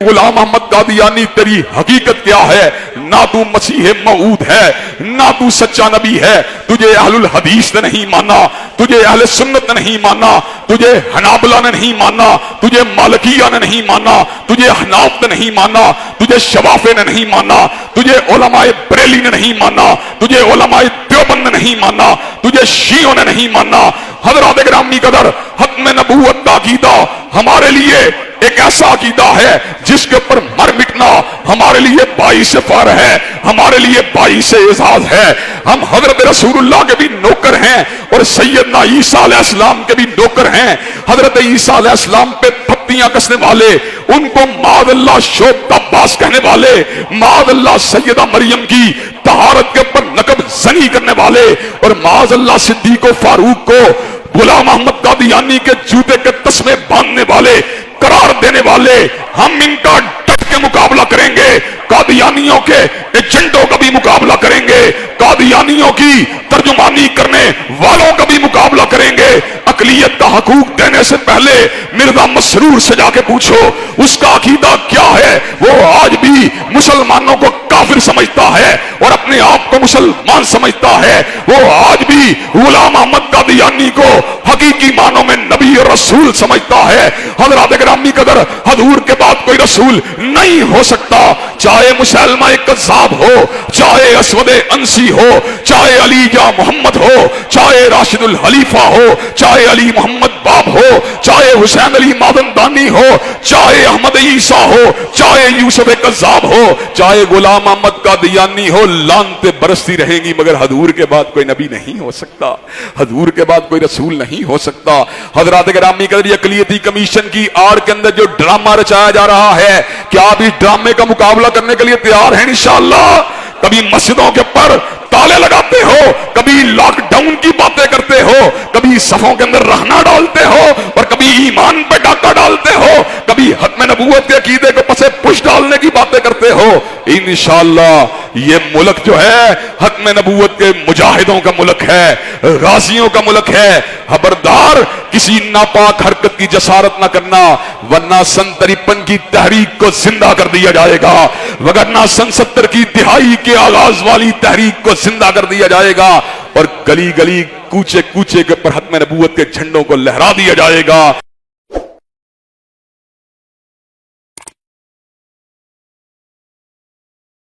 غلام محمد قادیانی تیری حقیقت کیا ہے؟ نہ تو مسیح موعود ہے نہ تو سچا نبی ہے، تجھے اہل الحدیث نے نہیں مانا، تجھے اہل سنت نے نہیں مانا، تجھے حنابلہ نے نہیں مانا، تجھے مالکیہ نے نہیں مانا، تجھے احناف نے نہیں مانا، تجھے شوافع نے نہیں مانا، تجھے علماء بریلی نے نہیں مانا، تجھے علماء دیوبند نے نہیں مانا، تجھے شیعوں نے نہیں مانا۔ حضرات گرامی قدر، ختم نبوت کا عقیدہ ہمارے لیے ایک ایسا عقیدہ ہے جس کے اوپر مر مٹنا ہمارے لیے باعث فخر ہے، ہمارے لیے باعث اعزاز ہے۔ ہم حضرت رسول اللہ کے بھی نوکر ہیں اور سیدنا عیسیٰ علیہ السلام کے بھی نوکر ہیں۔ حضرت عیسیٰ علیہ السلام پہ پتیاں کسنے والے، ان کو معاذ اللہ شوب عباس کہنے والے، معاذ اللہ سیدہ مریم کی طہارت کے اوپر نقب زنی کرنے والے، اور معاذ اللہ صدیق و فاروق کو غلام محمد قادیانی کے جوتے کے تسمے باندھنے والے قرار دینے والے، ہم ان کا ڈٹ کے مقابلہ کریں گے، قادیانیوں کے ایجنٹوں کا بھی مقابلہ کریں گے، قادیانیوں کی ترجمانی کرنے والوں کا بھی مقابلہ کریں گے۔ اقلیت کا حقوق دینے سے پہلے مرزا مسرور سے جا کے پوچھو اس کا عقیدہ کیا ہے۔ وہ آج بھی مسلمانوں کو کافر سمجھتا ہے اور اپنے آپ کو مسلمان سمجھتا ہے۔ وہ آج بھی غلام محمد قادیانی کو حقیقی معنوں میں نبی اور رسول سمجھتا ہے۔ حضرات گرامی قدر، حضور کے بعد کوئی رسول نہیں ہو سکتا، چاہے مسلمہ کذاب ہو، چاہے اسود انسی ہو، چاہے علی جاں محمد ہو، چاہے راشد الخلیفہ ہو، چاہے علی محمد باب ہو، چاہے حسین علی مادندانی ہو، چاہے احمد عیسیٰ ہو، چاہے یوسف کذاب ہو، چاہے غلام محمد قادیانی ہو، لعنتیں برستی رہیں گی، مگر حضور کے بعد کوئی نبی نہیں ہو سکتا، حضور کے بعد کوئی رسول نہیں ہو سکتا۔ حضرات گرامی قدر، اقلیتی کمیشن کی آڑ کے اندر جو ڈرامہ رچایا جا رہا ہے، کیا آپ اس ڈرامے کا مقابلہ کرنے کے لیے تیار ہیں؟ انشاءاللہ۔ کبھی مسجدوں کے پر تالے لگاتے ہو، کبھی لاک ڈاؤن کی باتیں کرتے ہو، کبھی صفوں کے اندر رہنا ڈالتے ہو، اور کبھی ایمان پہ ڈاکہ ڈالتے ہو، کبھی ختم نبوت کے عقیدے کو پسے پش ڈالنے کی باتیں کرتے ہو۔ انشاءاللہ یہ ملک جو ہے ختم نبوت کے مجاہدوں کا ملک ہے، غازیوں کا ملک ہے۔ خبردار کسی ناپاک حرکت کی جسارت نہ کرنا، ورنہ سن 53 کی تحریک کو زندہ کر دیا جائے گا، وگرنہ سن 70 کی دہائی کے آغاز والی تحریک کو زندہ کر دیا جائے گا، اور گلی گلی کوچے کوچے کے پر ختم نبوت کے جھنڈوں کو لہرا دیا جائے گا۔